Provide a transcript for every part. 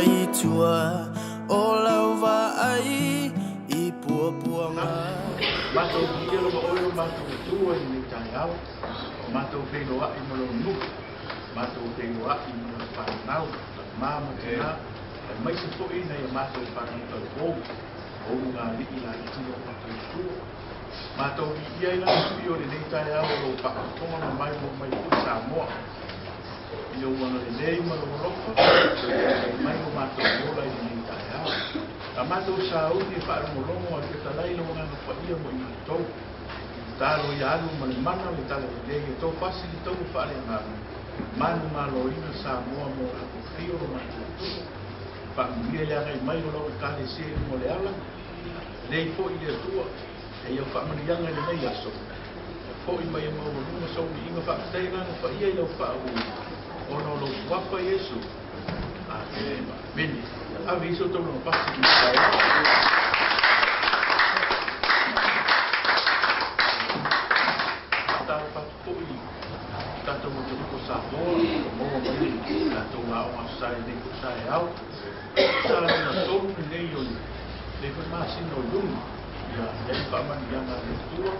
wai tua o lau vai I pua ngā. Matou kia lo oi matou tua I tai au. Matou whenua I mo lo nu. Matou whenua I mo lo whanau. Mama tina. Mai se po ina I matou whanau tau o ngā li I la I tino matou tua. Matou I ia ina sui o le nei tai au lo whakatonga na mai mo mai o Samoa. I o wana le nei ma lo rofa. Mai o matou ola I nei tai au. A matou saudi e whaarongolongo a ke talai lo ngana whaia mo I matou. Taro I alu ma le mana le tala le lei e tau pasi li tau whaare ngāru. Manu ngā loina Samoa mo rako frio lo matou tuku. Whaamia le angai mai lo lau kale se mo le ala. Lei fo I le tua. E iau whaamanianga le nei aso. Fo I mai mau runga sau mi inga whaakatei ngana whaia I lau whaahu. Ono lo wapa Yesu. A te meni. A viso tau no pasi ki tai. Tau patu pui. Tato mo te ruko sa hoa. Mo mani. Tato ngā onga sai ne ko sai au. Sa na tonu ni nei yoni. Le ko masi no yoni. Ya, e whaamani yanga le tua.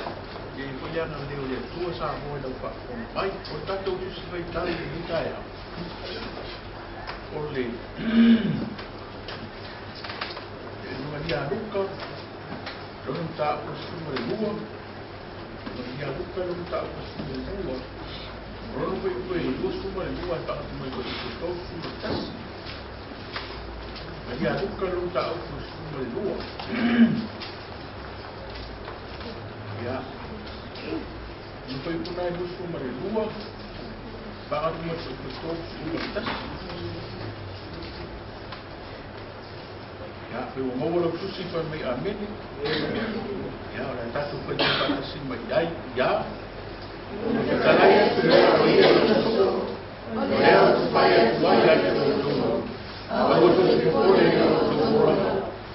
E ko yanga leo le tua sa hoa lau whaakon mai. O tato usi vai tali ni tai au. Ole. Maria Luca, non sta possume lua. Maria Luca non sta possume lua. Non puoi possume lua sta come questo tassi. Maria Luca non sta possume lua. Ya. Non puoi punai possume lua. Sta come questo tassi. Ya, pero mo lo susi pa may amin. Ya, ora tato pa di pa si may ya. Kalaya pero oye so. Ora tu pa ya tu ya tu. Abo tu se pone no tu.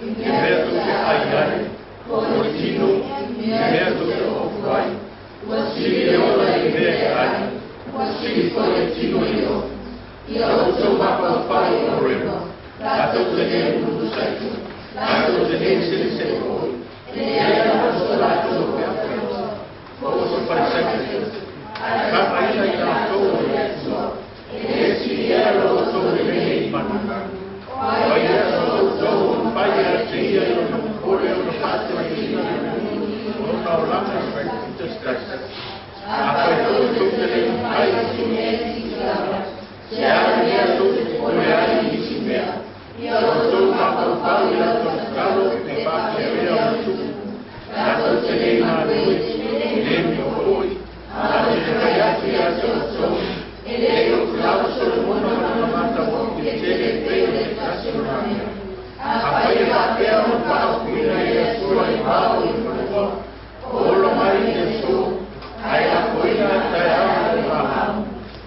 Inverto que ayare. Continuo. Inverto que ofai. Wasi ora ide ai. Wasi continuo io. Io so ma pa pa ora. Lato tenere un sacco, lato tenere se se vuoi, e era solato lo capo, posso fare sempre, ma io la capo, e si era lo sole nei mani, poi era lo sole, poi era sia, non vuole una parte di non ho la perfetta stessa, ma poi tutte le paesi, se ha tutto, come hai di simea. Io sono un padre scalo e faccio vedere tu. La tua cena nel mio poi, la tua ragazzi a sotto, e lei lo clavo solo una mamma di piacere e passione. A poi la terra non fa qui la sua imparo in fuoco, o lo mai nel suo, hai la coina terra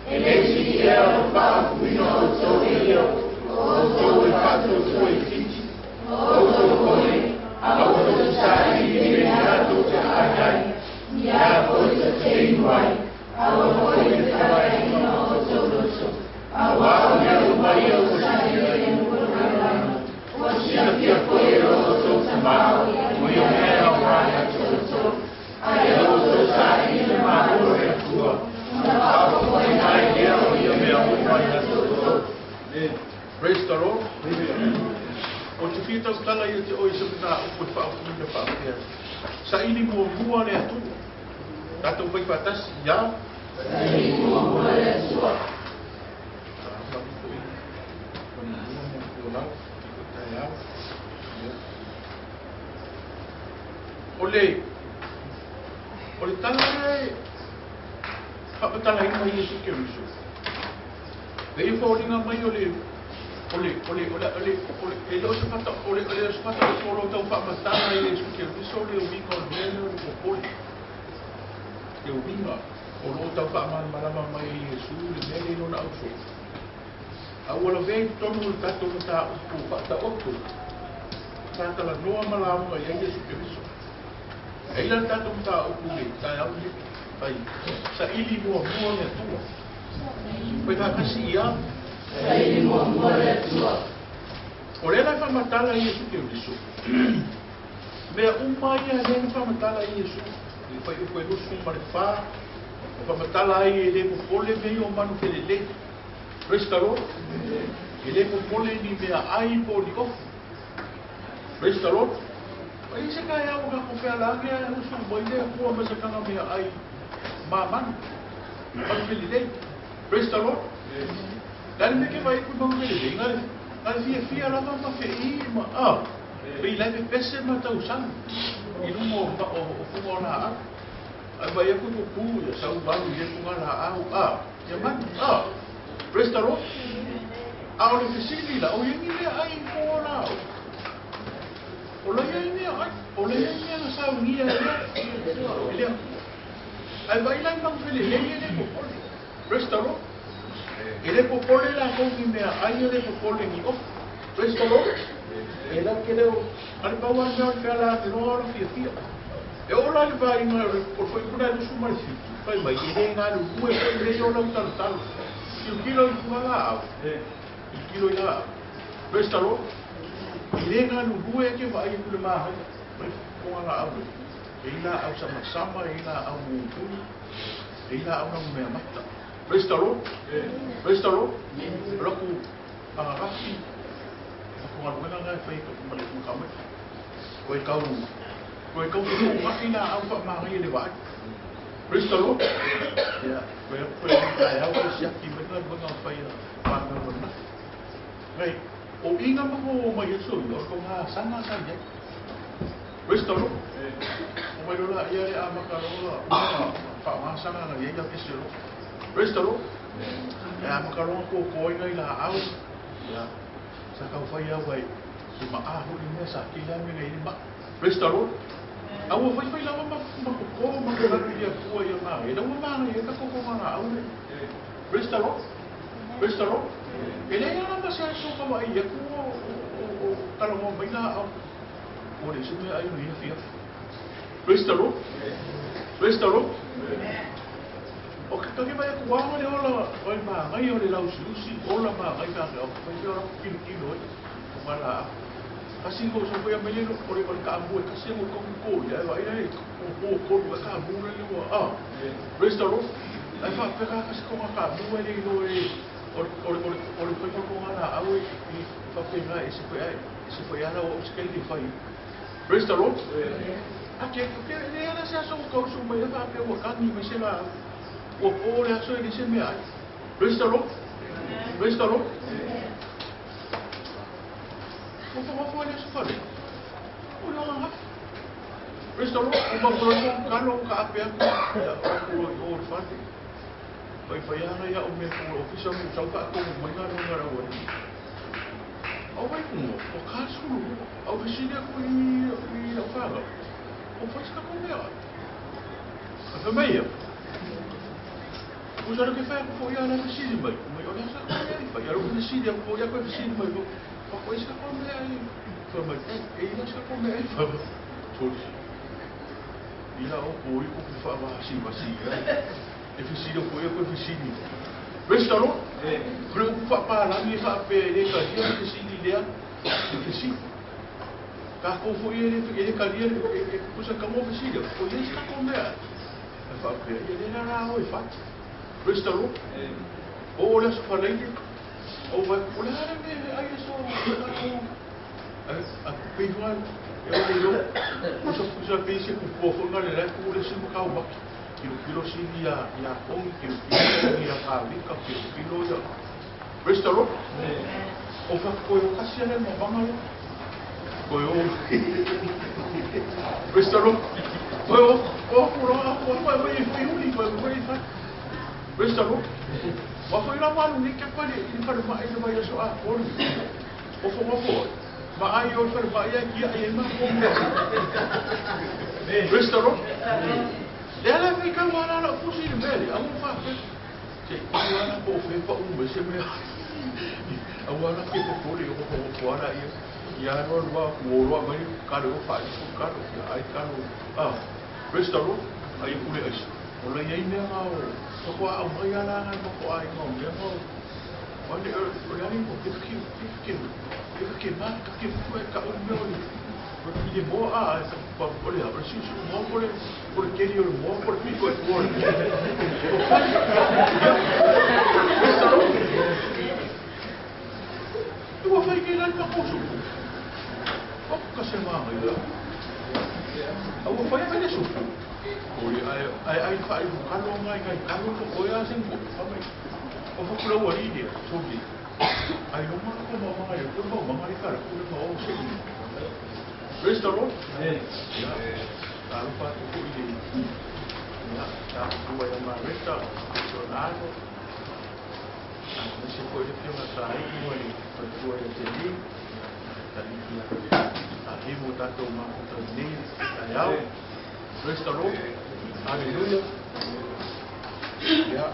e lei si chiede non fa qui non so io. Oso il fatto suoi figli, oso come, a oso sai diventato già mi ha poi sei guai, a oso che stava in oso rosso, a uomo che lo mai o sai in un così che poi oso samao, poi io mi ero guai oso, a oso sai in mano e tua, ma poi mai io mi ero guai oso. Praise the Lord. O te whita tala I te oi sabina upo te whaafumina whaafea. Sa ini mua mua le atu. Tato pai patasi, ya? Sa ini mua mua le atua. Ole tala e whaapatala ina Yesu ke riso. Vei whaolinga mai ole lo sepata ole sepata solo tau whaamatanga I Yesu ke riso le uminga o nene o popoli. Le uminga o lo tau whaamalama mai Yesu le nene no na auso. A wala vei tonu tato na ta upu whata otu. Tata la noa malamu ai Yesu ke riso. Eila tato na ta upu le tai au le pai. Sa ili mua mua le tua. Pai kakasi ia. Sa ili mua mua le tua. O le la whamatala i Iesu ke uriso. Mea umai a le whamatala i Iesu. I whai uko e rusu mare wha. O whamatala ai e le popole mei o manu ke le le. Praise the Lord. E le popole ni mea ai po ni ofu. Praise the Lord. Pai se kai au ka ko pea la ke usu mai le ko ma se kanga mea ai ma manu. Manu ke le le. Praise the Lord. Dan me ke vai ku manu ke le le. Ngai fia la ma fe I ma a. Pai la me pese ma tau sang. I lumo o fumo na a. Ai vai ku ku pu ya sau balu ye ku ngala au a. Ya man a. Praise the Lord. A o le fisili la o yengi le ai ko la. O le yengi ai. O le yengi na sa ngia le. Ai vai la ma fe le le ko. Praise the Lord. Ele popole la ko ni mea ai ele popole ni o. Praise the Lord. Ela que leo al bawa na kala de no fia. E ola le vai na por foi por aí do mais fitu. Vai vai ele na no bue ele ola tal. Se o kilo lá, o kilo lá. Praise the Lord. Ele na no bue que vai por mais. Vai com a aula. Ela au sama ela au mutuni. Ela au na mea mata. Praise the Lord. Praise the Lord. Roku rafi. Aku ngadu na ngai fai ko male ku kame. Koi kau ku makina au fa ma ngai le vai. Praise the Lord. Ya, koi ai au ko sia ki mena bunga fai pa na na. Ngai o inga ma ko mai Yesu ko nga sanga sa ya. Praise the Lord. O mai rola ia le a makarola. Fa ma sanga na ia ke selo. Praise the Lord. Ya makaronga ko ngai la au. Ya. Sakau fai au ai. Si ma a hu ni sa ki la me ngai ma. Praise the Lord. Au fai la ma ko ma ko la dia ko ia ma. E da ma ngai ka ko ma au. Praise the Lord. Praise the Lord. Ele ia ma sa so ka mai ia ko o kala mo mai la au. O le se me ai ni fia. Praise the Lord. Praise the Lord. O ka ke vai ku wa le ola oi ma ngai o le lau susi ola ma ngai ka o ka yo kilo o mala kasi ko so foi a melhor por ele ka abu kasi mo ko ya vai ai ko ka abu le o praise the Lord ai fa pega kasi ko ka abu le no o foi ko ngala au e fa pega esse foi ala o que ele faz praise the Lord aqui que ele era se aso ko so mai fa pega o kani me se la o le aso e se me ai. Praise the Lord. Praise the Lord. O fa le aso fale. O la ma. Praise the Lord. O ma pro kano ka ape o fale. Vai ya o me ko ofisa mo sa ka ko mai na ngara o. O vai ko o ka sulu. O visine ko i o fala. O faz ka ko me. A meia. Usa lo que fai ko ia na fisili mai. Mai o sa ko ia fa ia ro fisili ko ia ko fisili mai. Ko isa ko me ai. Fa mai e ia sa ko me ai fa. Tosi. Ila o ko i ko fa va si va si. E fisili ko ia ko fisili. Praise the Lord. Pro fa pa la mi fa pe le ka ia fisili dia. Fisili. Ka ko fo ia le ka dia e ko sa ka mo fisili. Ko ia sa ko me ai. Fa pe ia le na o fa. Praise the Lord. O le so falei. O vai pular me ai so. A pejuan. Eu digo, o so puxa pense com povo na le ko le simo ka ba. Kilo sinia ya on kilo ya ka lika kilo ya. Praise the Lord. O fa ko yo kasi le mo banga. Ko yo. Praise the Lord. Vai. Praise the Lord. Wa foi la malu ni ke pale ni fa ma ai ma so a ko. O fo mo fo. Ma ai o fa ba ya ki ai ma ko. Praise the Lord. Le ala me ka wala la fusi ni mele, a mo fa. Ke wala ko fe fa me se me. A wala ke ko le ko wala ya ro wa wo ro ma ni ka ro fa ka ro ai ka ro. Praise the Lord. Ai ku le ai. O le ia mea o ko a mai ala na ko ai no mea o Olha, olha aí, eu fiquei mal, que foi cá o meu. Porque mo olha, preciso mo porque ele mo por pico é por. Eu vou fazer lá para poço. O que se mama aí? Eu vou fazer isso. Olha, aí faz um carro mais, carro que foi assim, o vou para o ali, sobre. Aí não manda como mamãe, eu vou mamãe cara, eu vou seguir. Restaurant? Lalu Pak Tuku ini tak dua yang mereka sonado masih boleh punya sai dua yang jadi tadi dia mau tato mau terni ayau restaurant haleluya ya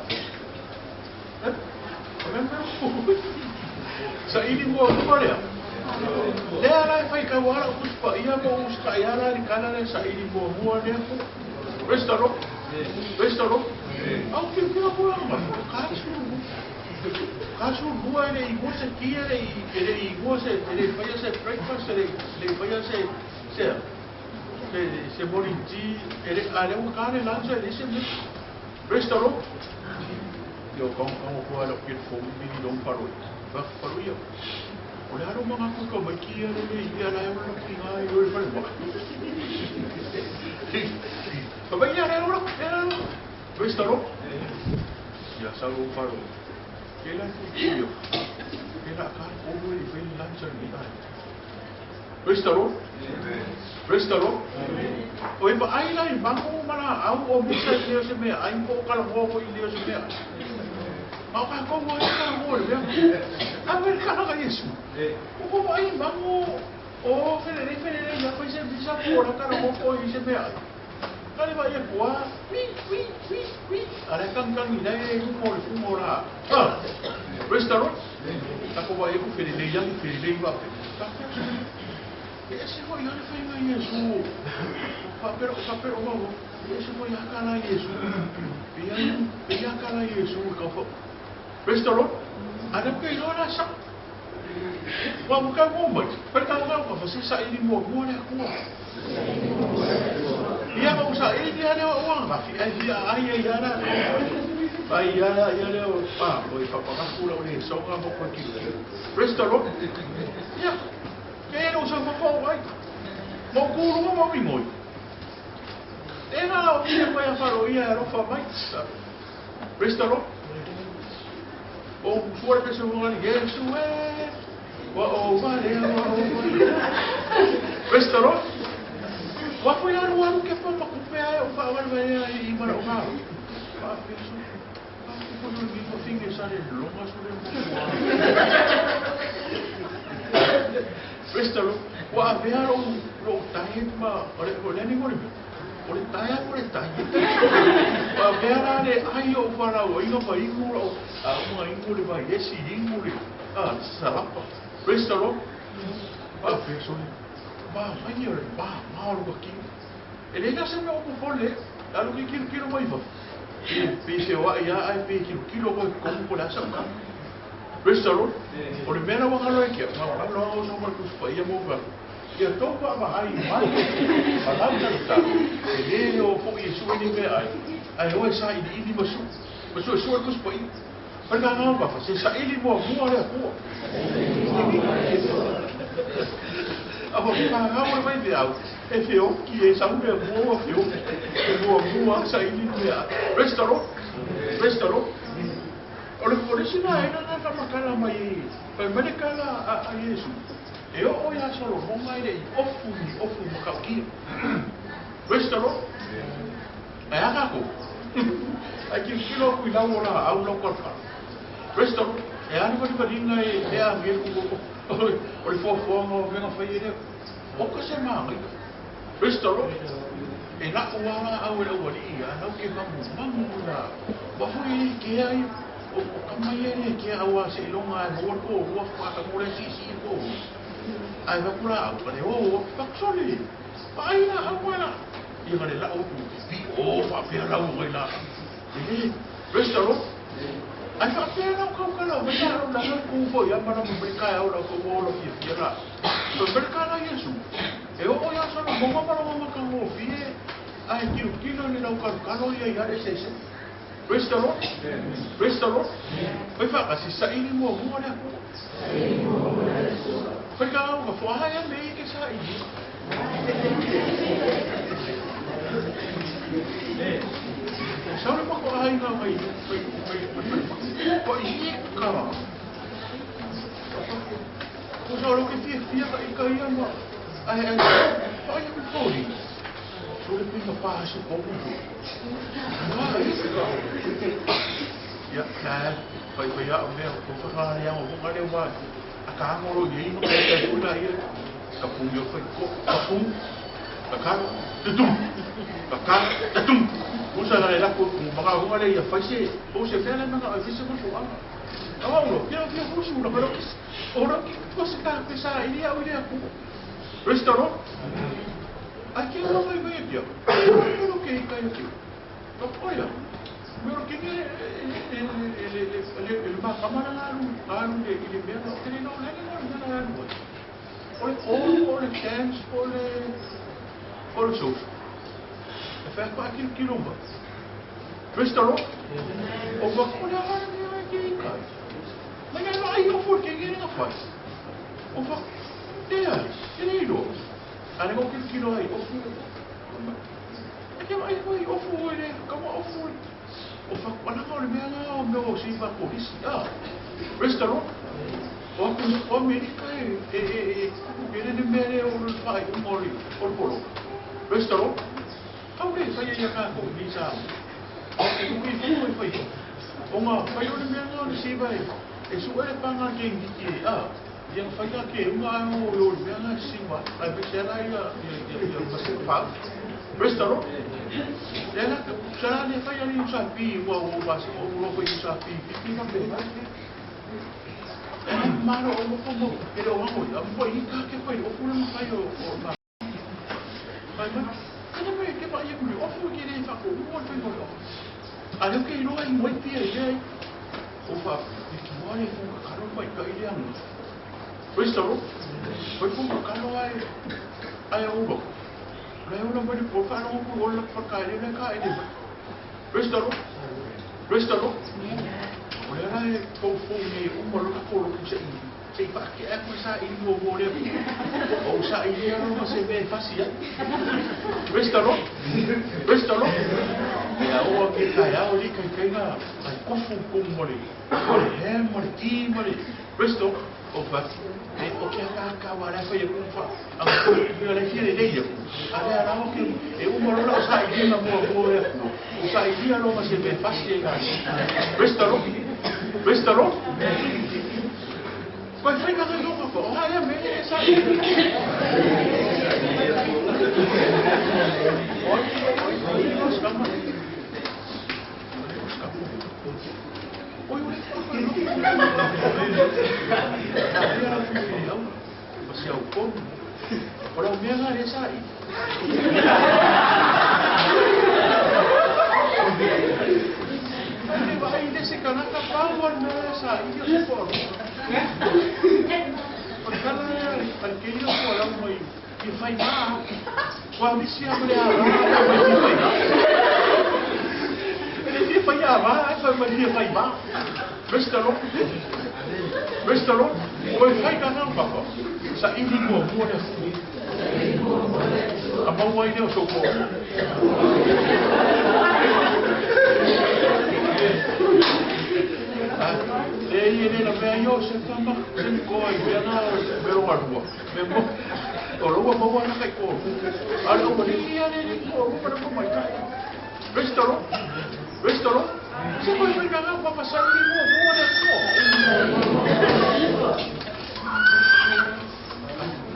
sa ini mo boleh Lea lai fai ka wala kuspa ia mo uska ia la di kana le sa ini mo mua ne ko restaurant au que mo ma kasu bua ne i mo se kia ne i mo se le fai se breakfast le fai se morinti ale un cane lanza le se restaurant yo como lo que fo mi don paroi va paroi olha o mga kuka mai kia le ia la ora ki ngai o fare ba fa ba ia ora restaurant ya sa o faro que la io que la car o e vem lancha ni dai restaurant o e ba ai la i banco mala au o misa le se me ai ko kala mo ko i le se me mau ka ko mo ka mo le a ver kana ka yesu o vai vamos o fere ya foi se bisa por cara mo ko i se me kali vai e boa wi ara kan ni dai u mo la restaurant ta ko vai ku fere ya ni fere le va ese foi ya foi ngai yesu pero vamos ese foi ya kana yesu ya kana yesu ka fo restaurant ada ke ora sa wa bukan momen pertama apa sih sa ini mo ne aku dia mau sa ini dia ada uang tapi dia ya na ai ya le oi papa aku lo ni so nga mo ko ki restaurant ya que não sou mo vai mo guru mo mi moi era o que vai a faroia era o famais restaurant o suara pessoa Yesu o vale restaurant wa foi lá no ano que foi para comer o fa vai aí para o carro eu não vi o fim de sair longa sobre restaurant wa ver o taima olha nem olha olha taia wa ver ale ai o para o ino pa ingo uma ingo vai esse ingo salapa restaurant a pessoa vai mal aqui ele já se me ocupou algo que quero mais va pese ya ai pe kilo vai como por essa restaurant o primeiro vamos lá aqui vamos lá o som Marcos Paia mova e tô para ai falar tá ele o foi isso ele me ai o sai de masu Marcos Paia pergangan apa sih sa ili mo le ko apa pergangan mai dia e feo que sa un mo feo mo sa ili dia restaurant olha por isso não é nada makala mai para medicala a Yesu eu olha só o bom mai dei ofu makaki restaurant é a ko aqui kilo cuidado lá ao local restaurant e ani vai palinga e a ver com o fofo no venga faire o que se mama restaurant e na uala au le wali ana que vamos lá va foi que aí o kamai que a wa se longa o fa mo le si ko ai va pula au le o paksoli vai na awala e ngale la o fa pe la o ina Restaurant. Ai fa pena kau kala besar na ku bo ya mana mereka ya ora ko bo lo fi ra. So mereka na Yesu. E o ya so mo mama ka mo fi ai kilo ni na ka ya ya ese. Restaurant. Restaurant. Oi fa kasi sa ini mo na ko. Mereka ka fo ha ya me ke sa ini. Sabe pa ko ay nga may paika. Kung sa rin kitiya ka ikaya mo, ay kaya ko poli. So rin pinapasok ko mo. Ay, ya, kaya ang meron, kung kakaya mo, kung kaliwan, akamo rin yun, kaya ko na yun, kapung yun, kapung, tatum, tatum. Kung sa nalala ko, mga humalay, fasi, o sa kaya mga avisa mo sa mga. Awalo, kaya ko siya na orang ko sa sa ini ako. Restaurant? Aqui não vai ver dia. Eu não quero cair aqui. Então, olha, meu que ele vai camar lá ele mesmo, ele não olha. Olha chance, olha shows. Faz para aquilo que não vai. Restaurant? Ou vai olhar aqui, cara. Mas não aí eu for que ele não faz. Ou vai, ele não. Ano mo kilo ay ofu. Ay ofu ele, como ofu. Ofu wala ko le mena no si ba polis. Restaurant. O America ele de mere o fai o mori, o polo. Restaurant. Aure sai ya ka ko visa. O que foi. O ma foi o mena si ba. Eso é panga que yang faya ke uma o yana sima a bechela ya você fala restaurant ela já ne faya ni sapi o base o logo de sapi fica bem mano o como ele o amo a foi que foi o fulano fai o mas cada vez que vai eu o fu que ele fa o foi o a que não é muito dia o fa que mora com caro vai cair Restaurant, foi com o carro aí ulo. Aí ulo vai por carro com o ulo por cair na cair. Restaurant, olha lá com fome maluco por sei para que é coisa aí no bolé. Ou sai não você vê fácil. Restaurant. É o que cai ali que na aí com mole. É mole. Restaurant. Opa, o que acaba lá foi com a coisa que ele deu. Agora não que eu moro sai de na boa. O sai de não mas é fácil chegar. Restaurant. Qual foi que eu não vou? Olha, me sai. Você é o povo? Olha o meu nariz aí. Ele vai desse canal que a pau nessa aí eu sou. Porque aquele eu sou lá mãe que faz mal. Quando se abre a ele faz vai mal. Restaurant, foi feita não, papá. Sa ini mo na fu. Aba wai ne so ko. Ele na me yo se tamba, se ko ai na me warbo. Me mo. Oro mo na kai ko. Alo mo ni ani ko para ko mai. Restaurant. Se voi pegar para passar de novo, olha só.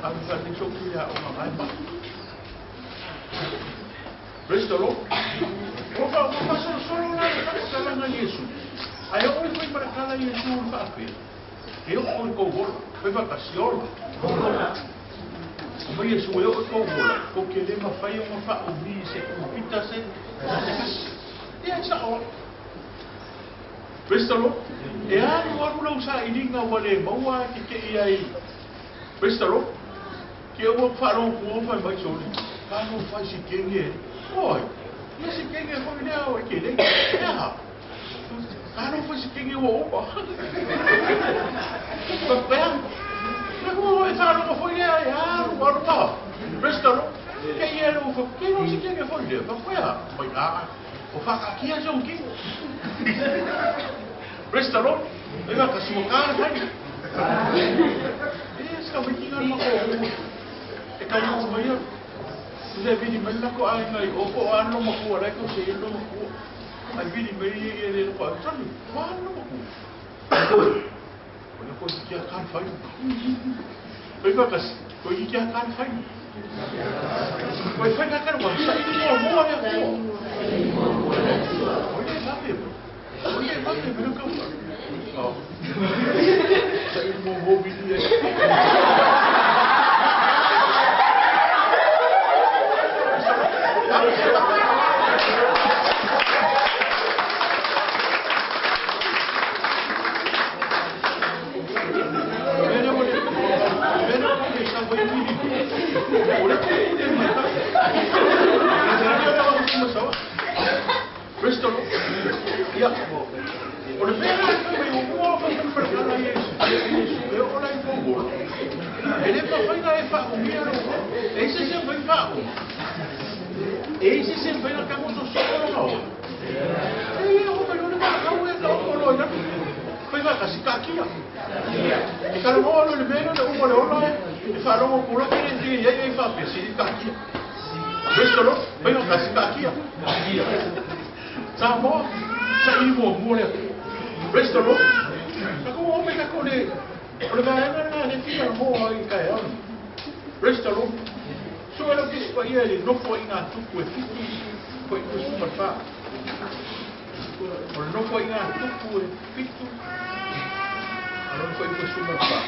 A gente ouvia uma raiva. Restaurant. Vou passar só lá na isso. Aí eu fui para cá lá e eu não sabia. Eu fui com o bolo, foi vacação. Como isso eu com o bolo, porque ele me faz uma fa o bice, o pita se. E essa hora Prestalo, e anu lau sa ilinga wale maua ke iai. Prestalo, ke ua whanau kua whai mai soni. Whanau whai si kenge. Oi, ia si kenge whai lea o ike lei. Ea, whanau whai si kenge ua opa. Papea, na kua e whanau whai lea e anu pa. Prestalo, ke ia lau whai, ke lau si kenge whai lea. Papea, mai aa, o whakakia siong ki. Praise the Lord. Eva kasumokana kani. Ska bikingan mako. E kau mo ia. Sule vidi mella ko ai ngai o ko ano mako ara ko se ndo mako. Ai vidi meri e le ko tsani. Ano mako. Ona ko ki kan fai. Eva kas ko ki kan fai. Ko fai ka kan wa sa i mo ya ko. Oye, sabe. Oye, mate, pero ¿cómo? Oh. Saya mau hobi dia. Ya, oleh pera kami umur kami perkara Yesus, eu oleh fogo. Ele para fazer é para o meu, esse sempre vai para. Esse sempre vai para o nosso solo. Eu vou para o lugar, eu vou para o lugar. Foi para casa aqui. E quando eu olho bem, eu vou olhar e falo por aqui dentro e aí vai para esse aqui. Questo lo, vai para casa aqui. Sabe? Sai mo mole. Presto lo. Ako mo me ka kone. Ole ba na ne fia mo ai ka ya. Presto lo. So ela que pa ia no foi na tu ko fitu. Foi ko super fa. Ole no foi na tu ko fitu. Alo foi ko super fa.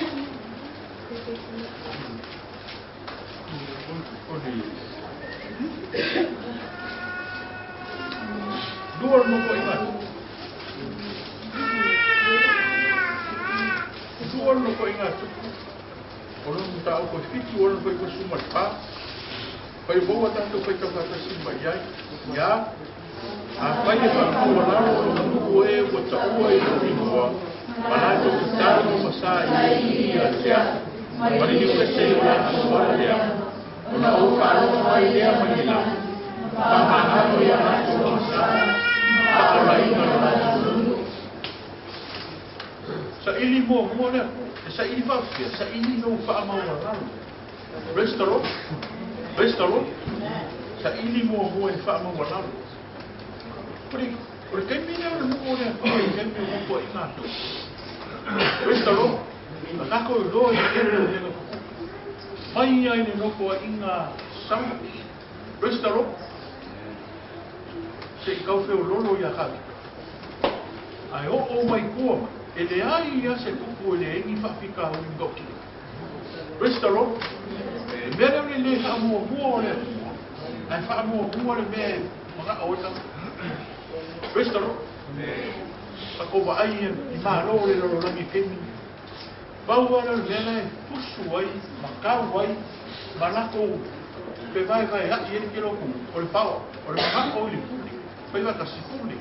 Dua no foi na. Dua no foi na. Olo não tá o fitu, olo foi ko super fa. Foi boa tanto foi que eu faço mai ya. A vai para o lado do e o tau e o boa. Para o estar no masai e até. Para que você seja lá fora dela. Não falo vai dia manhã. Para não ir lá no masai. Para ir lá no sa ili mo ne. Sa ili va fia, sa ili no fa mau lá. Restaurant. Restaurant. Sa ili mo e fa mau lá. Porque mi no mo ne, que mi mo ko ina to. Restaurant. Ka ko do e no. Mai ai no ko ina sam. Restaurant. Se kau fe lolo ya ka. Ai o mai ko. Ele ai ia se kuku ele ni fa fika o ngoki. Restaurant. Mera le fa mo le. Ai fa mo le me. Maka o ta. Restaurant. Ako ba ai i ma lo le lo langi kemi. Bau ana le pusu ai, makau ai, malako. Pe vai a ele que lo ku. O le pau, o le maka o le puli. Pe va ka sipuli.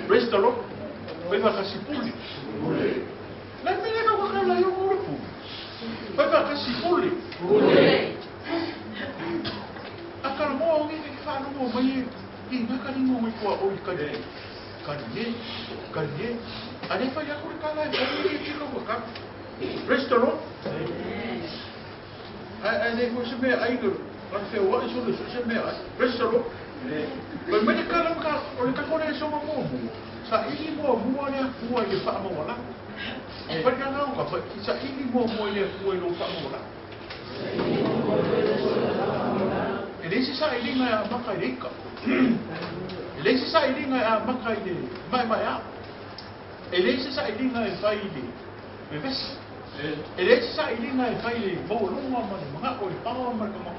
Restaurant. Vai para kasi puli. Lai pele ka waka la yo urupu. Vai para kasi puli. Akala mo ngi ki fa no mo mai i nakali mo mai ko o ikade. Kanye. Ane fa ya ko ka la ko ni ki ko ka. Restaurant. Ane ko se me ai do. Kan fe wa so se me ai. Restaurant. Mas me ka o ka ko ne so mo. Sa ili mo le fua i fa mo la. Pa ka na ka fa sa ili mo le fua i lo fa mo la. Ele se sa ili nga maka reka. Ele se sa ili nga maka de mai a. Ele se sa ili nga fai de. Bebes. Ele se sa ili nga fai de mo lo ma mga o pa ma ka mo.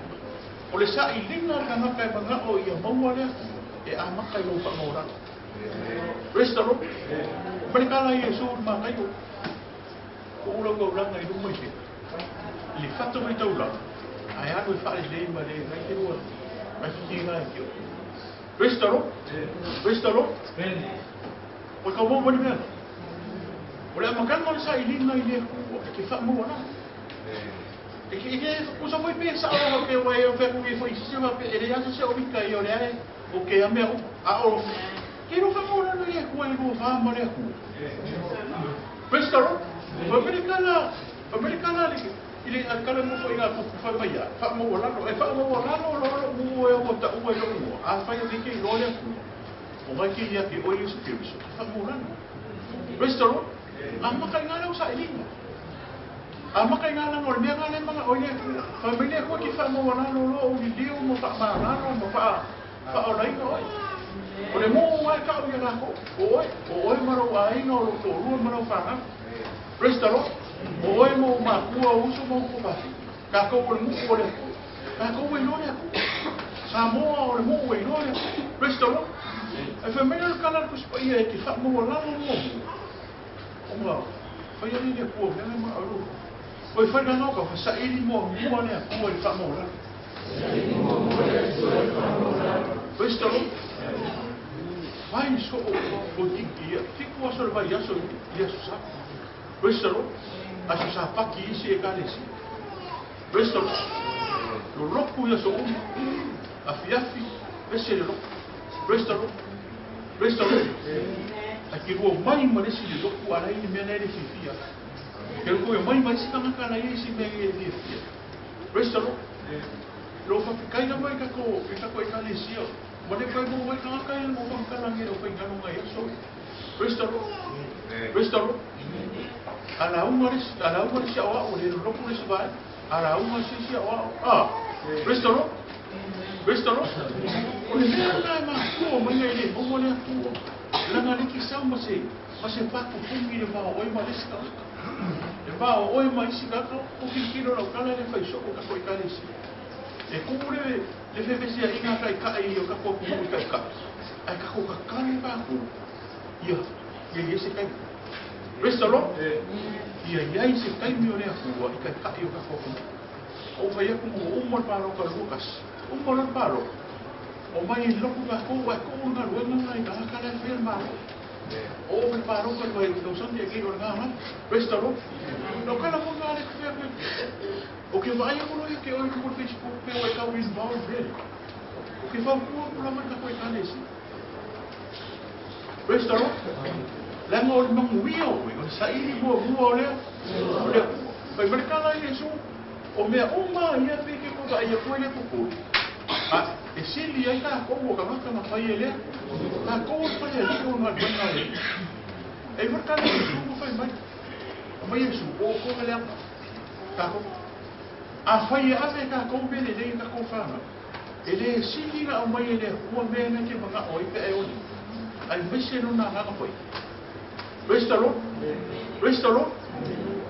O le sa ili nga maka mga o ia mo le e a maka i lo fa mo la. Restaurant. Balik ka lang Yesu mga kayo. Ulang-ulang na inumay siya. Lifato may taulang. Ayan, may faalilay mali. May tinuwan. May kikingan yun. Restaro? Restaro? Pagka mo ba naman? Wala makan mo sa iling na iling ko. Kifa mo wala. Kung sa mo ipesa ako kaya wala yung feko may faisisi ma ele ya sa obi kayo le o kaya me o kero fa mo na le ko algo fa mo le ko. Restaro? Amerikana lagi. Ili akala mo fa ina ko fa maya. Fa mo wala no. Fa mo wala no mo mo ta o mo. A fa yo dike lo le ko. O ba ki ya ki o yo su service. Fa mo wala no. Restaro? Ang makaingalaw sa iling. Ang makaingalaw ng olme nga mga oye. Pamilya ko ki fa mo wala no lo o video mo fa marano mo fa olay no. O le mo wa ka o ya ko. O maro ai no lo to ru maro fa. Restaro? Oe mo makua uso mo ko ba. Kako mo mo ko le. Kako we no le. Samoa o mo we no le. Restaro? E fa me no kala ko spa ia ki fa mo wala no mo. Oma. Fa ia ni le ko me ma aru. Oi fa na no ka fa sa ili mo mo ne ko i fa mo wala. Restaro? Vai so o dikia. Fico a solva ia so ia so sa. Restaro? Aso sa paki isi e kalesi. Restaro? Lo roku ia so afiafi. Ese le roku. Restaro? Restaro? Aki rua mai maresi le roku ala ini mea nere fifia. Kero koe mai maresi kanaka na isi mea nere fifia. Restaro? Lo fafikai na mai kako e kalesi o. Mane kai mo mai kanaka e mo whankarangi o kai nganunga ia so. Restaro? Restaro? Ala uma si awa o le roku le vai. Ala uma si awa. Restaro? Restaro? O le mea na ma ko mai le mo le ko. Langa le ki sa ma se pa ko fungi le ba o ma le ska. Le ba o ma isi ka ko ki kilo lo kala le fa so ko ka ko ka le si. E ko le fe si inga ka o ka ko ka. Ai ka ko ka le ba ko. Ia se kai. Restaro? Ia se kai mi o le akua i kai kai o ka koko. O vai aku mo umor paro ka Lucas. Umor paro. O mai loku ka ko wa ko na ruenga ngai ka ka le fel maro. O vai paro ka vai do son de ki o ngama. Restaro? No kala ko ngale ka fe. O que vai aku no ke o ko Facebook pe o ka win ball vel. O que vai ko la man ka ko ka lesi. Restaro? Lang o mang wio, sa ili mo le. Pai mereka la Yesu. O mea uma ia peke ko ka ia koe le kuku. E sili ai ka ko ka maka ma fai ele. Ka ko fai ele ko na bana le. E mereka la Yesu ko fai mai. Mai Yesu o ko le ka ko. A fai ave ka ko be le ka ko fa. Ele sili na o mai ele o me na ke manga o pe e o. Ai mese no na ka foi. Restaro? Restaro?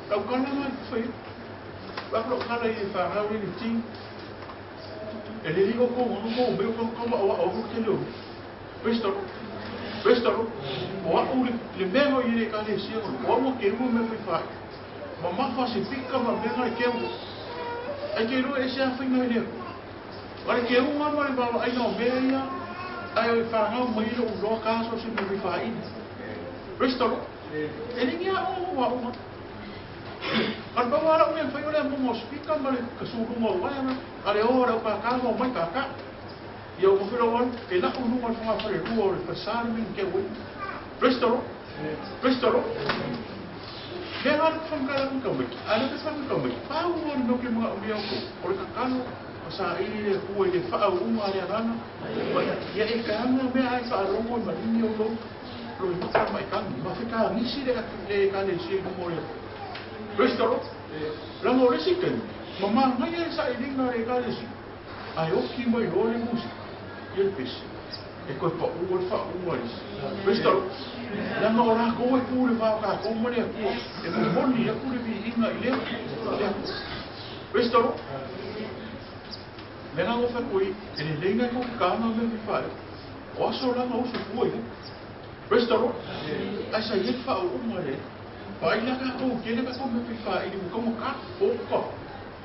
Kau kala mai foi. Baklo kala i fa ra wi ti. Ele digo ko no mo me ko o ke lo. Restaro? Restaro? O o le meno i le kale si o mo ke mo me foi fa. Mama fa se pica ma me na ke o. Ai ke ro ese a foi no le. Ora ke un ma le ba ai no me ia. Ai fa nga mo i lo ka so se me fa i. Restaro? Ele ia o wa. Kan bawa orang yang fayo le mo speaker male kasuru mo wa ya. Ale ora pa ka mo mai ka ka. Yo mo filo wan e na unu mo fa fa le ruo le pasar min ke wi. Restaro? Restaro? Kaya fam ka lang kamay. Ano ka fam kamay? Pa wo no ke mga umiyaw ko. O ka kano sa ili le ko le fa o mo ale rana. Ya e ka na me ai fa ro mo ma ni yo lo. Lo i fa mai kan. Ma fika ni si le ka le si mo le. Restaro? Lang o resikan. Mama ngayon sa iling na regalis. Ayaw ki may lole musik. Yelpis. Eko pa uwal fa uwalis. Restaro? Lang o rako ay puri fa ka. Kung mali ako. E mo boni ako rin inga ilem. Restaro? Lang o fa kuy. Inilingan ko kama may fifay. Oso lang o sa kuy. Restaro? Asa ye fa o mo le. Pa ina ka ko ke le ka ko me fa i mo como ka o ko.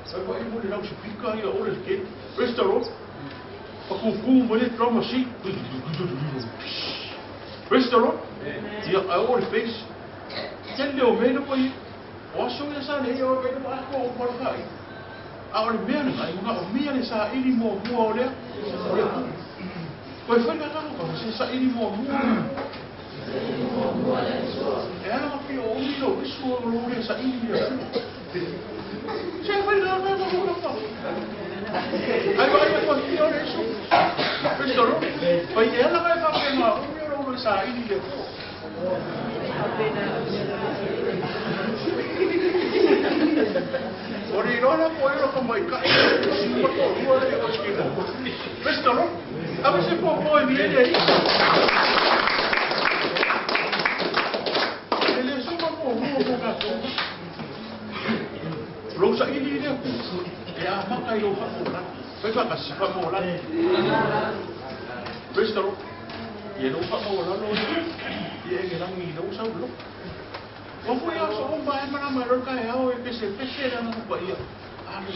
Sa ko i mo le na su pika ia o le ke. Restaurant. Pa ku mo le drama si. Restaurant. Ia a o le face. Tell o me no ko i. O so ya sa le o me no ko o por fa. A o le me na i mo o me le sa i mo o le. Ko foi na ka ko sa i mo é ela que ouve o isso o lugar essa ilha já vai lá vai lá aí vai para que hora isso pessoal vai ela vai para lá o lugar essa ilha por ir lá por ir como vai cair se por todo o eu acho que não pessoal a ver se pode vir aí Rosa ini dia ya maka yo fa mo la fa ka si fa mo la Bristol ye no fa mo la lo ye ke lang ni no sa lo wa fu ya so ba ma na ma ro ka ya o ke se na no ba ya alu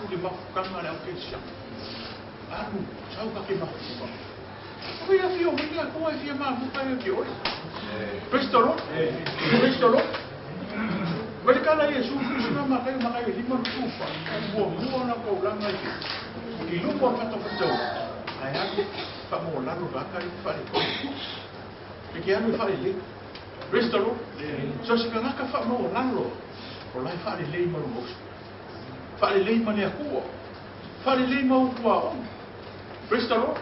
di ma ka ma la ke sia alu sa ka ke ma fu ya fi o mi ya ko fi ma fu ka yo ki o Bristol mereka lah Yesus Kristus makai lima tufa, buah nak kau ulang lagi. Di luar kata betul, ayat tak mau lalu bakar fari. Pikiran fari le, restoro. So sekarang kau tak mau lalu, oleh fari le malu, fari le mana aku, fari le mau kuah, restoro.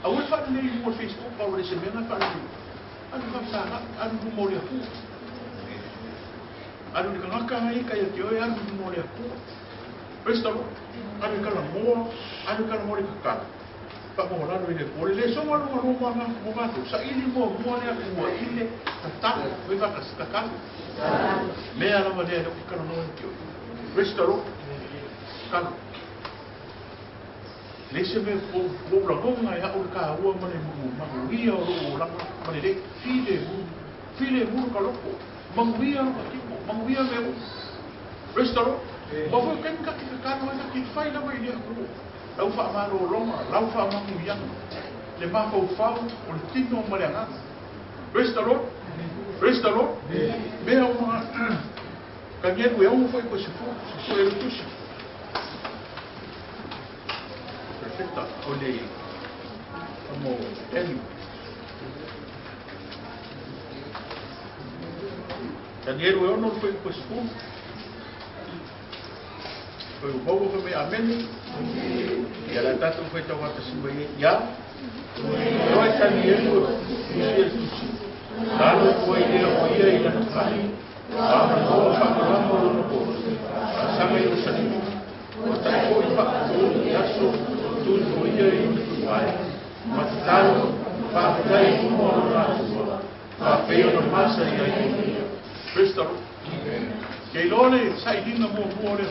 Awal fari le mau Facebook, awal sebenarnya fari. Anu kata, anu mau dia aku. Anu di kangaka ngai kaya tio ya anu mo le aku. Prestalo. Anu kala mo le kaka. Pa mo la no ile por le so mo ma tu. Sa ili mo le aku ile tata we va ka kaka. Me ala mo le no kala no tio. Prestalo. Kala. Lese me po la bonga ya o ka o mo le mo ia o la mo le file mu ka lopo. Manguia no tipo, manguia meu. Restaurant. Mas foi quem que ficar no que faz na vai dia. Lau fa maro Roma, lau fa manguia. Le ma fa o tino mariana. Restaurant. Meu uma canheiro eu foi com se foi o tuxi. Perfeita. Olhei. Como ele Janeiro eu não fui com esse fundo. Foi o povo que me amém. E ela está tão feita uma pessoa já. Não é janeiro, Jesus. Lá no foi ele oia e não sai. Lá no foi no povo. Sabe o sangue. O tá foi para já sou tudo oia e não vai. Mas tá para aí como lá. A feio no massa e aí. Prestalo. Que lole sai dinga mo le.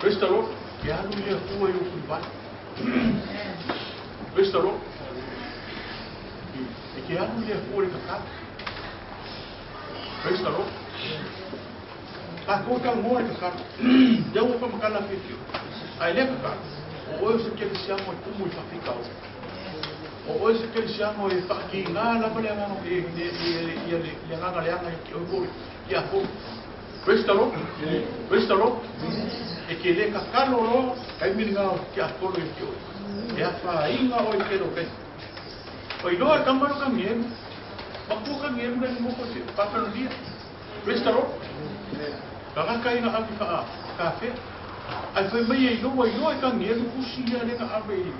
Prestalo. Que alu le tua eu culpa. Prestalo. E que alu le tua le kaka. Prestalo. A coca mo le kaka. Deu para makala fitio. Ai le kaka. O eu se que se amo e como fa ficao. O ese que se llama el que nada la pelea no y nada le haga que hoy ya fue Prestalo e que le cacalo no hay mirado que a todo el que ya fa inga hoy quiero que hoy no cámara cambiar baku cambiar no mo ko se pasa el día Prestalo cada caína a café ai foi meio no hoy no cambiar no cozinha le a ver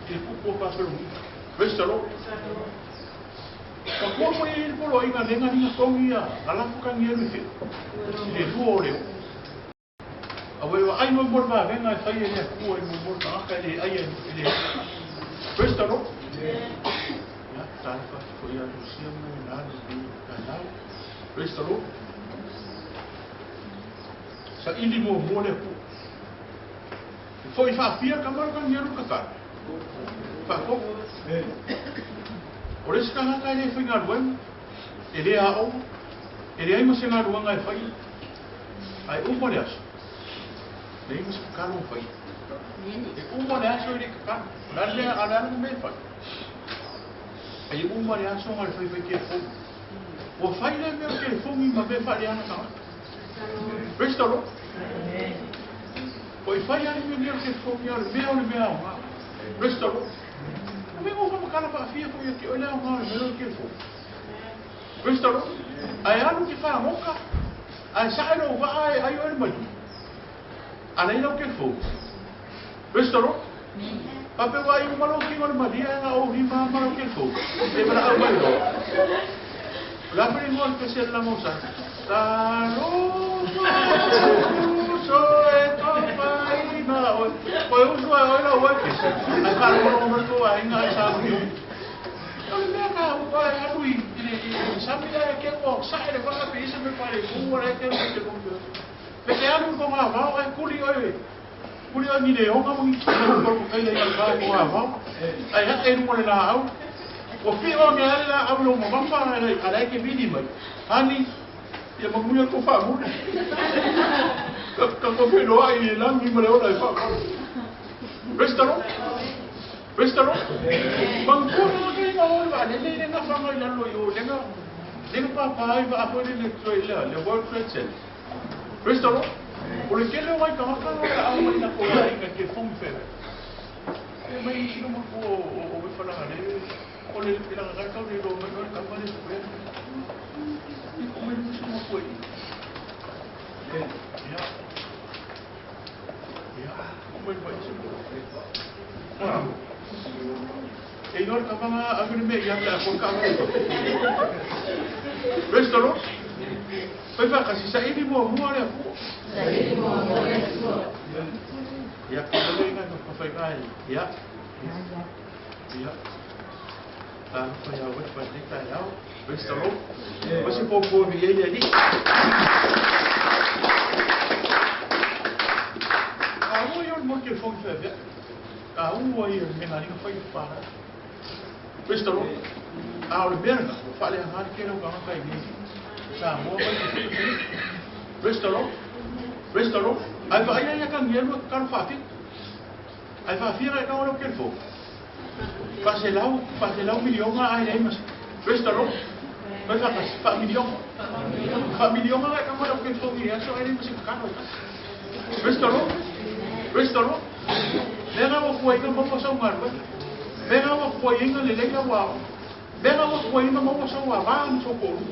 el cupo pasa el día Prestalo. Kako mo i polo inga nenga ni kongia, ala fuka ni elu te. Le duo le. Awe ai mo morma venga sai ele ku e mo morma ka le ai ele. Prestalo. Ya talfa ko ya Lucia mo na ni kanal. Prestalo. Sa ili mo le ku. Foi fa fia kamar kan yeru kaka. Fa ko. Ore sika ngaka ele foi ngaruan. Ele a o. Ele ai mo se ngaruan ngai fai. Ai o mo leas. Nei mo se kalo fai. E o mo leas ele ka. Lalle ala no me fai. Ai o mo leas o ngai fai fai ke fo. O fai le me ke fo mi ma be fai ana ka. Restoro. Poi fai ani me ke fo mi al me o me a. Restoro. Me o fa makala pa fia ko ke ole o ngā me ke fo. Restoro. Ai anu ki fa moka. Ai sa no va ai o mali. Ana ino ke fo. Restoro. Pape wa i malo ki ngol mali nga o ri ma malo ke fo. E para au mai do. La pri ngol ke se la mosa. Ta no so e to pai na o. Poi uso ai la wa ke. Ai ka lo mo to ai nga sa ni. Ole me ka o ai atu i sabe que o sai de fora pe isso me pare ku ora que no te con. Pe que anu ko ma va ai kuli oi. Kuli ni le o ma mo ko ko le ka ko va. Ai ha e no le la au. O fi o me ala au lo mo va fa ala que vini mai. Ani ya mo mu ko fa mu. Ka ko fe lo ai la mi mo le ora fa. Restaurant. Restaurant. Bangkulu ni ngol ba ni na fa mai la lo yo le nga. Digo papá iba a poner le World Trade Center. Restaurant. Por que le vai tomar a uma na coisa que fome fera. Mas isso não o vai falar ali. Olha ele pela garota ele não vai acabar de comer. E como ele não se foi. Como ele vai se comer. E agora acabamos a ver me já está por cá. Restaurant. Foi para casa, sai de boa, olha. Sai de boa, olha. Ya, quando ele não foi cá, ya. Ya. Tá, foi a outra parte que tá lá. Restaurant. Você pode ver ele ali. Ah, o eu não quero fazer ver. Ah, o eu me não foi para. Restaurant. Ah, o berga, falei a hard que não vai cair nisso. Sa mo restaurant. Restaurant. Ai vai ai kan yelo kan fafi. Ai fafi ra ka o que fo. Paselau milhão ai ai mas. Restaurant. Mas fa milhão. Fa milhão ra ka o que fo ni eso ai mas kan. Restaurant. Restaurant. Nega o foi que vamos passar mar. Nega o foi ainda le lega wa. Nega o foi ainda vamos passar wa vamos socorro.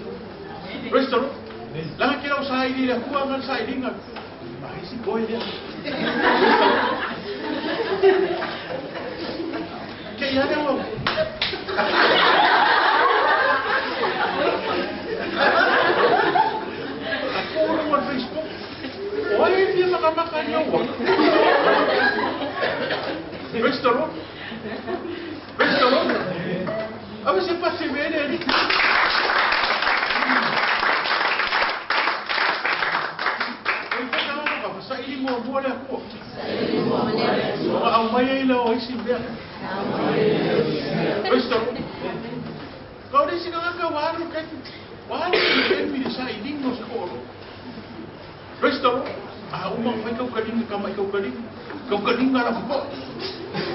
Restaurant. Lang kira usaha ini dah kuang kan saya ingat. Mahal si boy dia. Kayak ada orang. Aku orang Facebook. Oh dia makan nyawa. Restaurant. Restaurant. Apa siapa sih beda ni? Mo le ko. Au mai la o isi bea. Restaurant. Kau di sini kan waru kan. Waru kan mi sa iding no sko. Restaurant. Ah umang mai kau kading ka mai kau kading. Kau kading ngara ko.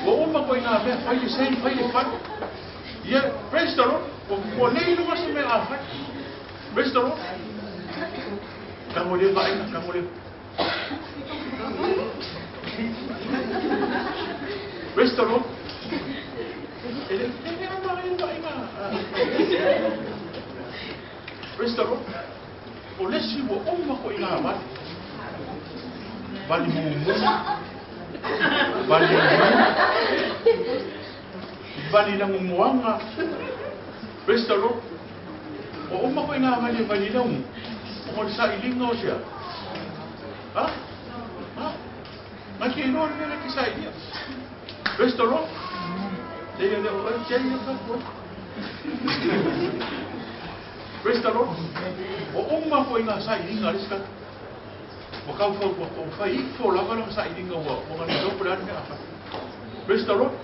Bo umang ko ina be fai di sai fai di fat. Ya restaurant. Bo nei no mas me afat. Restaurant. Kamu dia baik, kamu dia. Restaurant. Restaurant. Oleh si wo ko ina amat. Bali mo. Bali lang umuanga. Restaurant. O ko ina amat bali lang. Kung sa iling no siya. Ha? Nakinon nila kisay niya. Restaurant. Dia ada orang cari apa? Restaurant. O ko ina sa iling alis ka. Wakau fai fo la ka sa iling wa. Mga nito pala ni apa? Restaurant.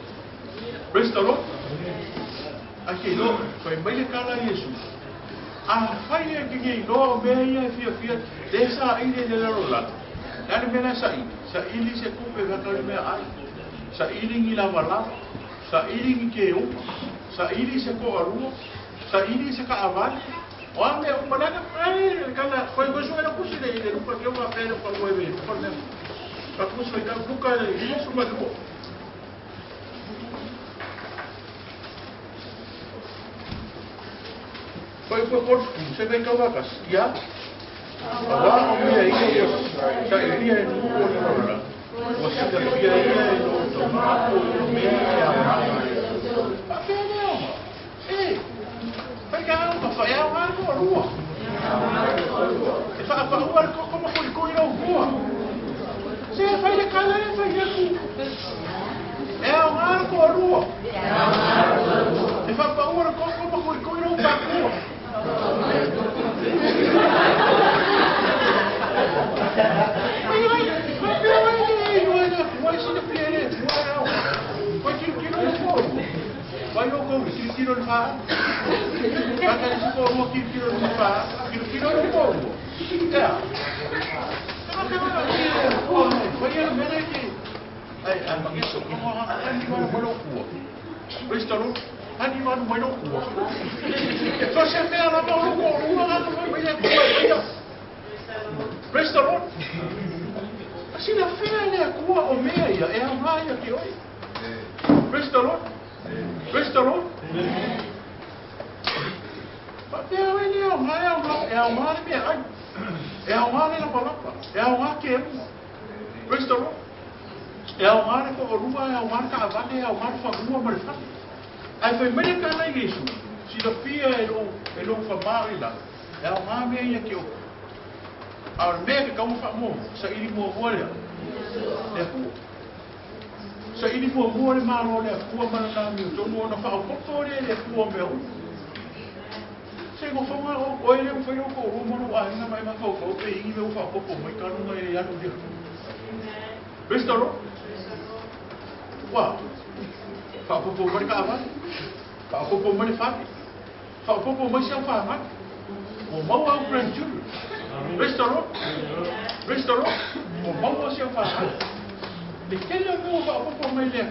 Restaurant. Ake lo, fai mai le kala Yesu. Fai e kingi lo mea ia fia, te sa ile le laro la. Kani mena sa ili se kupe kakari mea ai. Sa ili ngi la wala, sa ili ngi ke u, sa ili se ko arua, sa ili se ka avali. O ame o manana, kala, fai gosu ena kusi le ile lupa ke uma pere pa koe me, pa ne. Pa kusi fai ka luka le Yesu ma lupo. Foi por você vem com vacas, já? Agora o meu aí eu sairia no outro, você sairia no tomato, no meio a pena, ei, vai ganhar uma faia, uma rua, e fala para o arco como foi coisa rua, você vai de casa e vai de é um arco rua, e fala para o arco como foi coisa rua. Vai eu como, kilo de fato. Vai que eles foram kilo de fato, kilo de fogo. Foi ele mesmo que, ai, mas isso como a animal não louco. Restaurou, animal não louco. Só se vê lá no louco, não vai coisa. Restaurou. Assim na feira é a cua o meia, é a maia que oi. Restaurou. Restaurou? Mas ele é uma minha ai. É uma na palavra. É uma que é. Restaurou? É uma que o rua é uma que avale é uma que rua mercado. Aí foi americano é isso. Se a pia é o família lá. É uma minha que eu. A meia que como famoso, sair mo olha. É rua. Sa ini mo le malo le kua mana mi to no na fa ko le kua meu se go fa ma o ele foi o ko mo no ai na mai ma ko pe i me fa ko mai ka no e ya no dia restaurou wa fa ko mai ka va fa ko mai fa mai se fa ma o mau au grandeur restaurou o mau se fa de quem eu vou para o meio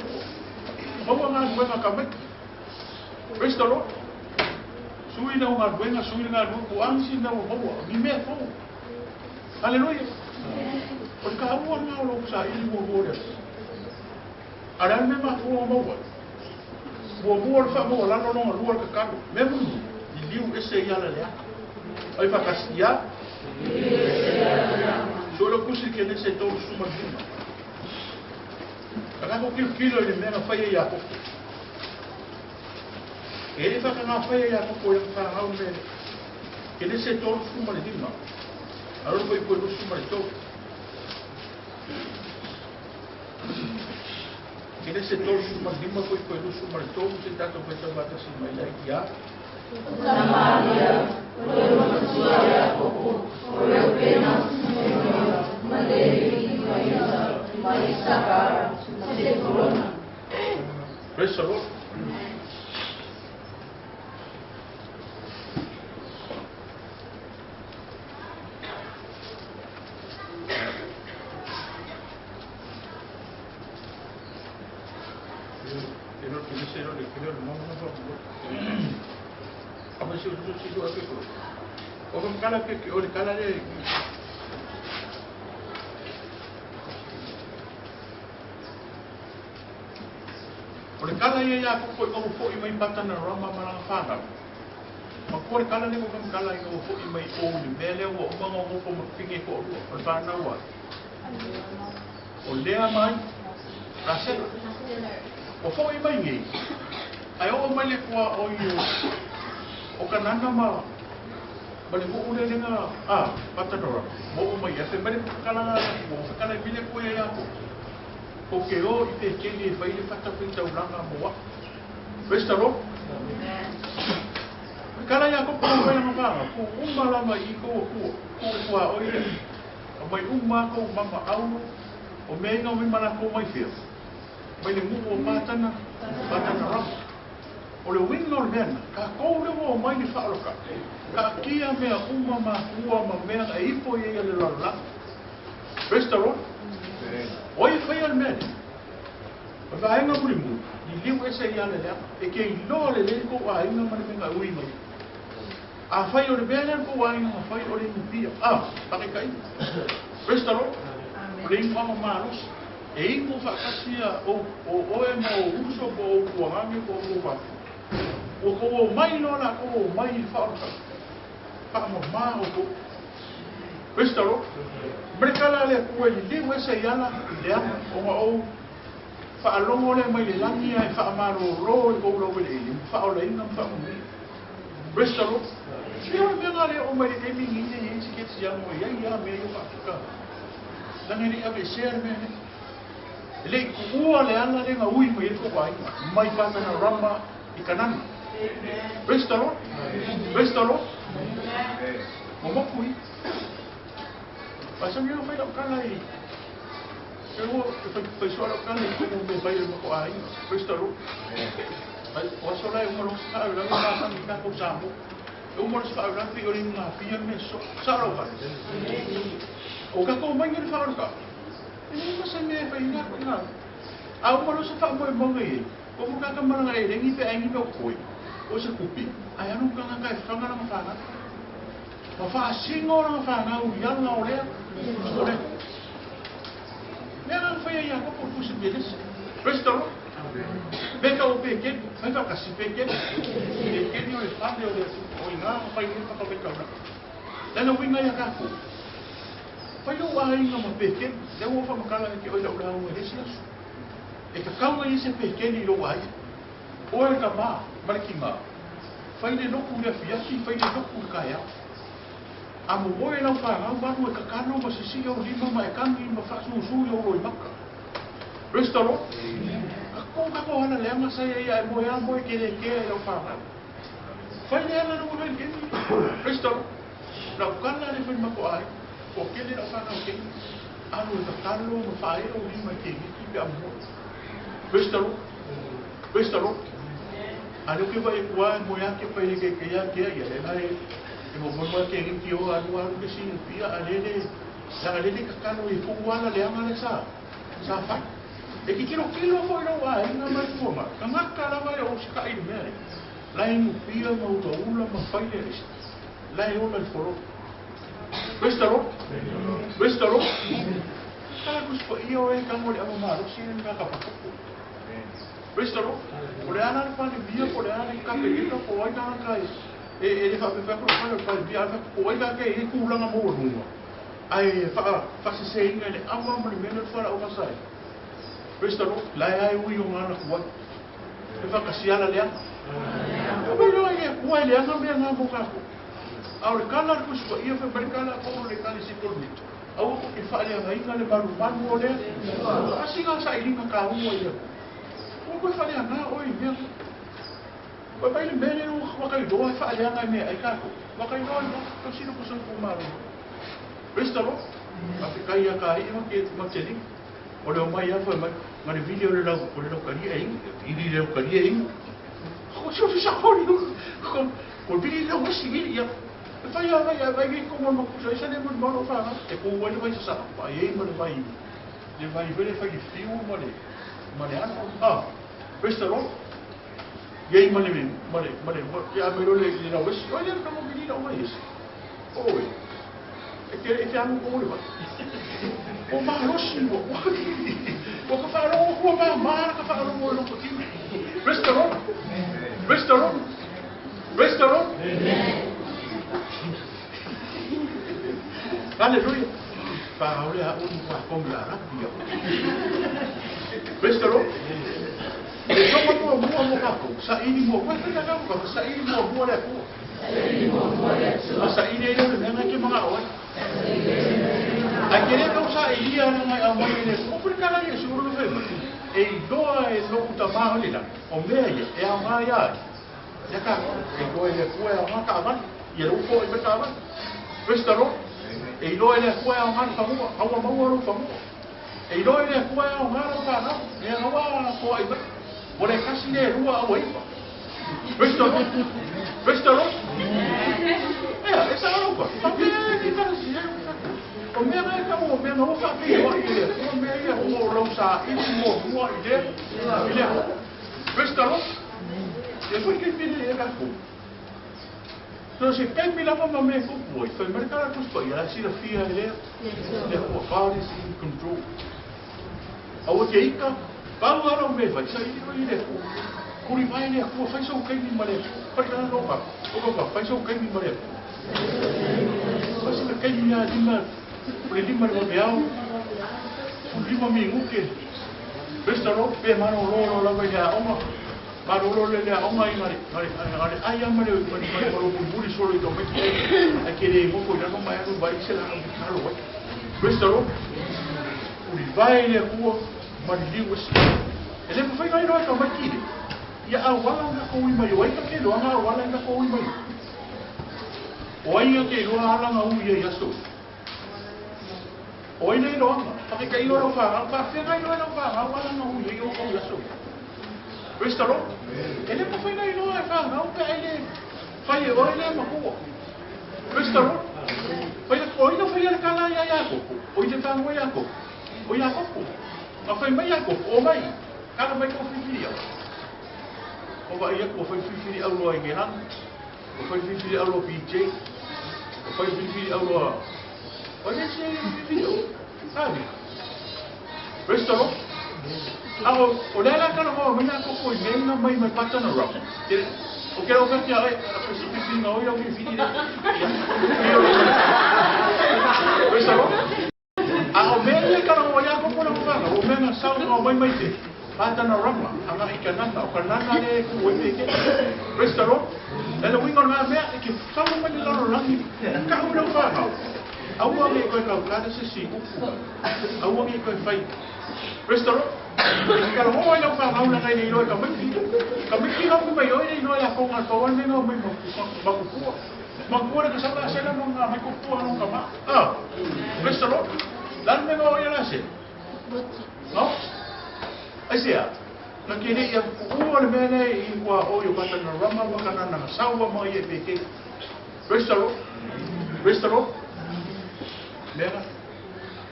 vamos lá no meio acabei restaurou sui não uma buena sui na rua ansi não vamos me meto aleluia porque a rua não lo usa ele morre ara me ma rua morre o morre fa morre lá não rua que caro mesmo de liu esse aí ela lá aí para castia só o curso que nesse todo suma Kalau kilo ni memang faya ya ko. Ele fa kana faya ya ko yang fa hau me. Kene se tol suma ni dimma. Aro foi ko suma ni to. Kene se tol suma dimma foi ko suma ni to, se tato foi to bata sima ya ya. Samaria, ya ko o pena. Mandei Praise the Lord. O le kala ia ia ko ko fo i mai patana rama mana fanga. Ma ko le kala ne ko kala i ko fo i mai o ni mele o manga o ko ma finge ko o fana wa. O le mai rase. O fo i mai ngi. Ai o mai le ko o i o kananga ma. Bale ko ule nga patana rama. Mo mai ya se mai kala mo kala bile ko ia ko. O que o i te keni e whaile whatawhita uranga moa. Restaurant? Kala ia ko pa mai nga whanga, ko umalama i ko kua oire. O mai umako mama au, o mea inga o mimana ko mai whia. Mai le muku o pātana rama. o le winga o le mena, ka kou le o mai ni whaaloka. Ka kia mea uma ma kua ma mea e ipo i e le lalala. Praise the Lord. Oi whai al mea ni. O whaenga muri mu, i liu ese i ale lea, e ke i loa le le ko a inga mani menga ui mai. A whai o le mea lea ko a inga ma whai o le mupia. Pake kai. Praise the Lord. O le inga ama manos. E ingo whakasia o oe ma o uso po o kuangangi po o wapu. O ko o mai lona ko o mai i whaoka. Whakama maa o ko. Praise the Lord. Mrekala le kua i liu ese i ala le ama o ma o whaalongo le mai le langi ai whaamaro ro i kou rau le ili. Whaola inga whaamumi. Praise the Lord. Whio le mea le o mai le emi ngine i ensi ketsi amo i ai a mea i o whaafika. Langi ni ave share mea ne. Le kuua le ana le nga ui mai e ko wai. Mai kātana rama i kanani. Praise the Lord. Praise the Lord. Mo mokui. Pasang yung whai lau kala i. Pero whai soa lau kala i kumu me whai le mako ai. Praise the Lord. Waso lai umarong sa au lau nga sangi kako samu. Umarong sa au lau i ori nga pia me so. Sa lau kala. O kako mai ngiri whaoru ka. Ini masa me fa ina ko na. Au malo sa fa mo mo ngai. Ko mo ka kamala ngai rengi pe ai no koi. O se kupi. Ai anu ka ngai fa ngana ma fa na. Ma fa singo na fa na u ya na ole. Ole. Nena fa ya ko por kusi deles. Restaurant. Beka o peke, fa ka si peke. E ke ni o fa de o ina fa ni fa ka beka na. Nena winga ya ka ko. Pai o ai nga ma peke, le o fa makala ke o lau lau e resias. E ka kaunga i se peke ni lo ai. O e ka ma, mariki ma. Fai le noku le fiasi, fai le noku kaya. A mo oe lau pa ngau manu e ka kano ma sisi o lima ma e kangi ma fasu usu i o roi maka. Praise the Lord. Kako hana le ama sai e mo e amo e kere e lau pa ngau. Fai le ana no mo le kemi. Praise the Lord. Lau kana le fai mako ai. O kele na whana o kele. Anu e kakalo ma whae o lima ke hiki pe amu. Praise the Lord. Praise the Lord. Anu ke wai kua mo ya ke pai ke ya ke ya le nai. E mo mo ke hiki o anu ke sinu pia alele. Sa alele kakalo e kuwana le anga le sa. Sa whai. E ki kilo fo ino wa inga mai kuama. Ka ngaka la mai o sika i mere. Lai mu pia ma utaula ma whai le resi. Lai ola i foro. Praise the Lord. Praise the Lord. Kala kuspo iyo e kamole amo maro sine nga kapako. Praise the Lord. Ole ana pa ni bia ko le ana ka pe ito ko ai na kai. E fa pe ko pa bia ko ai ka ke ku langa mo runga. Ai fa se se inga le amo mo ni meno fora o masai. Praise the Lord. Lai ai ui o ngana ko. E fa ka siala le ana. Ko no ai ko ai le ana me nga mo ka ko. Aure kala ku spa ia fe berkala ko le kali si kolmit. Au ko ke fa le ngai ngale baru manu ole. Asinga sa ilinga ka hu ole. Ko fa le nga oi me. Ko pai le mele no ko kai do fa le nga me ai ka ko. Wa kai no ko sino ko so ko maru. Restalo. Afi kai ya kai ma ke ma teni. Ole o mai ya fa ma le video le la ko le kali ai. Ili le kali ai. Ko so sa ko ni ko video le wasi ya. Fai que como no puxa isso nem muito bom fala é com o olho vai se sabe aí mas vai ele vai ver ele faz fio male praise the Lord e aí male já melhor ele não isso olha como menino não é isso oi é que ele amo como ele vai o marroxinho o que falou o marca falou o olho pouquinho praise the Lord praise the Lord praise the Lord Aleluia. Para olhar o combinará. Praise the Lord. Então vamos sair de mo. Mas não vamos sair de mo le ko. Sair de ele não é que mga awat. Aquele que sair ana mai amai le. O por cala ia seguro fe. E doa e no utama olila. O meia é a maia. Ya ka. E doa e ko é a mata avan. E o fo e beta avan. Praise the Lord. E ilo ele kua o ngana famua, awa maua ro famua. E ilo ele kua o ngana fa na, e awa ko ai ba. Ore kasi le rua o ai ba. Praise the Lord. Praise the Lord. Essa é a roupa. O meu é como o meu não faz bem, o meu é o rosa, isso o ideia, ideia. Praise the Lord. Depois que ele é gato. Então se quem me lava mamãe com boi, foi mercado com boi, ela se refia ele, ele o faz in control. A outra ica, balu ara o meu vai sair ele. Kuri vai ele a faz o quem me mare, para não roupa, o faz o quem me mare. Mas se quem me anima Lima de Mobial, Lima Minguque, Restaurou, Pemano, Loro, Lavia, Oma, Marolo, Lea, Oma, I am a Buri Solo, aquele Moco, não mais vai ser lá. Restaurou, vai ele a rua, Marilinguas. Ele não foi lá e não vai aqui. E a Walla com o Imaio, aí que não há Walla com o Imaio. Oi, que não há lá na Uia e a Sul. Oi nei ronga, porque que io lo fa, fa fega io lo fa, wala no io ko yaso. Questo lo? E le fa nei lo fa, no pe ele. Fai oi le ma ko. Questo lo? Fai oi no fai ka la ya ya ko. Oi te fa mo ya ko. Oi ya ko. Ma fai mai ya ko, o mai. Ka mai ko fi. O vai ya ko fi au lo ai han. O fai fi au lo PJ. O fai fi au lo olha esse vídeo, sabe? Restaurou? Agora, olha lá cara, mas não é coisa, nem não vai passar na rua. O que eu quero que a pessoa fique não olha o vídeo. Restaurou? A o mesmo cara olha como não fala, o mesmo sabe não vai mais ter. Pata na rua, a na ikanana, o kanana é o que restaurou? Ela vem na minha que sabe mais lá no rangi, carro não fala. A uma me coi calcada se sim, a uma me coi fai. Restaurou? Kalau mau orang faham orang lain ini orang kami não me olha e não é com a tua nem não me macupu, macupu que sabe a cena não me macupu não cama. Restaurou? Lá me não olha assim. Não? Assim naquele o olho me né e o olho bata na rama, o canal na salva, mas é pequeno. Restaurou? Restaurou? Mera,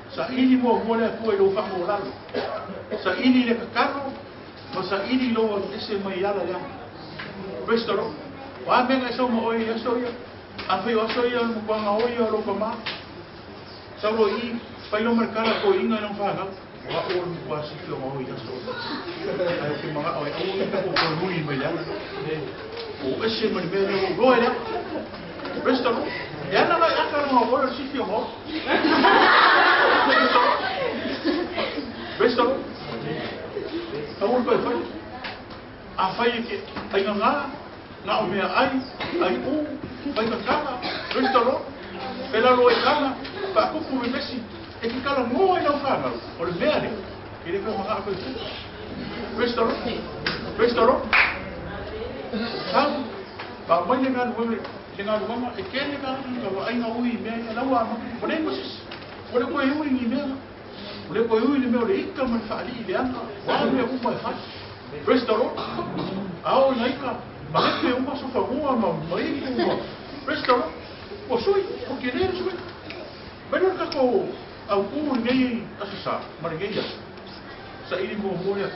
sa ini mo mole ko lo fa mo lalo. Sa ini le kakaro, mo sa ini lo ese mai ala ya. Restaurant. Wa menga so mo oi so ya. A fe o so ya mo pa nga oi lo pa ma. Sa lo I pa lo mercado ko inga no fa ga. Wa o mi kwa si lo mo oi so. Ai ke mga oi o ni ko ko lui mai ya. O ese mai me lo era. Restaurant. Ya na vai akar mo o si fio mo. Restaurant. Awon ko fai. A fai que ai na o me ai o fai ka kala. Restaurant. Pela lo e kala pa ko pu me mesi. E que kala mo ai não fala. O le verde. Ele foi uma coisa. Restaurant. Restaurant. Sabe? Pa mãe ngan wo dengan mama ekele ka ka ai na ui me na wa ma ole ko sis ole ko ui ni me ole ko ui ni me ole ikka man faali le anga wa me u mai fa restaurant ao na ikka ma ke u ma so fa u ma mai ku restaurant o sui o que le sui pero ka ko au ku nei asasa margeia sa ili mo mo ya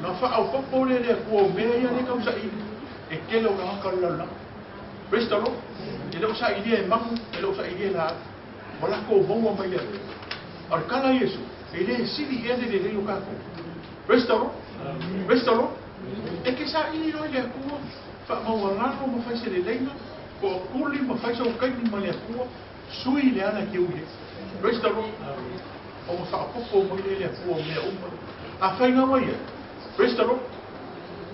na fa au ko le le ko me ya ne ka sa ili ekele o ka ka la Restaurant, ele usa ideia mang, ele usa ideia lá, wala ko bom mai le. Ar kala Yesu, ele sili ele de rio kako. Restaurant, restaurant, e que sa ini no le ko, fa mo wala ko mo faz ele leina, ko kuli mo faz o kai ni male ko, sui le ana que uje. Restaurant, o mo fa ko mo le ko me o. A fa na mai. Restaurant,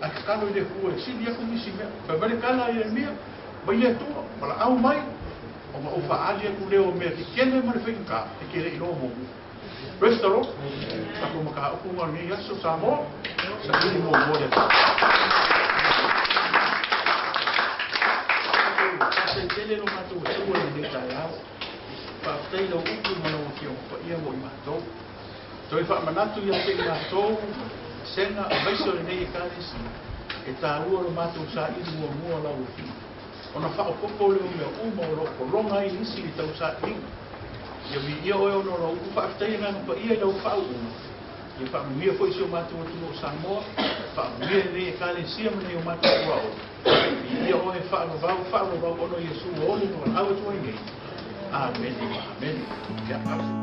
a kala le ko, sili ya ko mi sima, fa vale kala ele mia. Mai le tua, wala au mai, o ma o faali aku leo mea ki kene ma le whaika, e kere ino mo. Restaurant, ako maka aku ma ni yaso sa mo, sa hini mo mo le. Sa tele no mato e ua ni tai au, pa tei lo uku ma no ki o pa ia mo i mato. Toi wha manatu ia te i mato, senga a vaiso le nei e karesi, e tāua lo mātou sa i mua lau fi. Ona whaopopo leo mea uma o loko ronga i nisi i tau sa i. Ia vi ia oe ono lau whaaftai ngā pa ia lau whau una. Ia whaamumia fo isi o mātou atu o Samoa, whaamumia le e kāle sia mene o mātou wao. Ia oe whaamavau ono Iesu o ole no awa tuai nei. Amen. Amen. Ia, amen.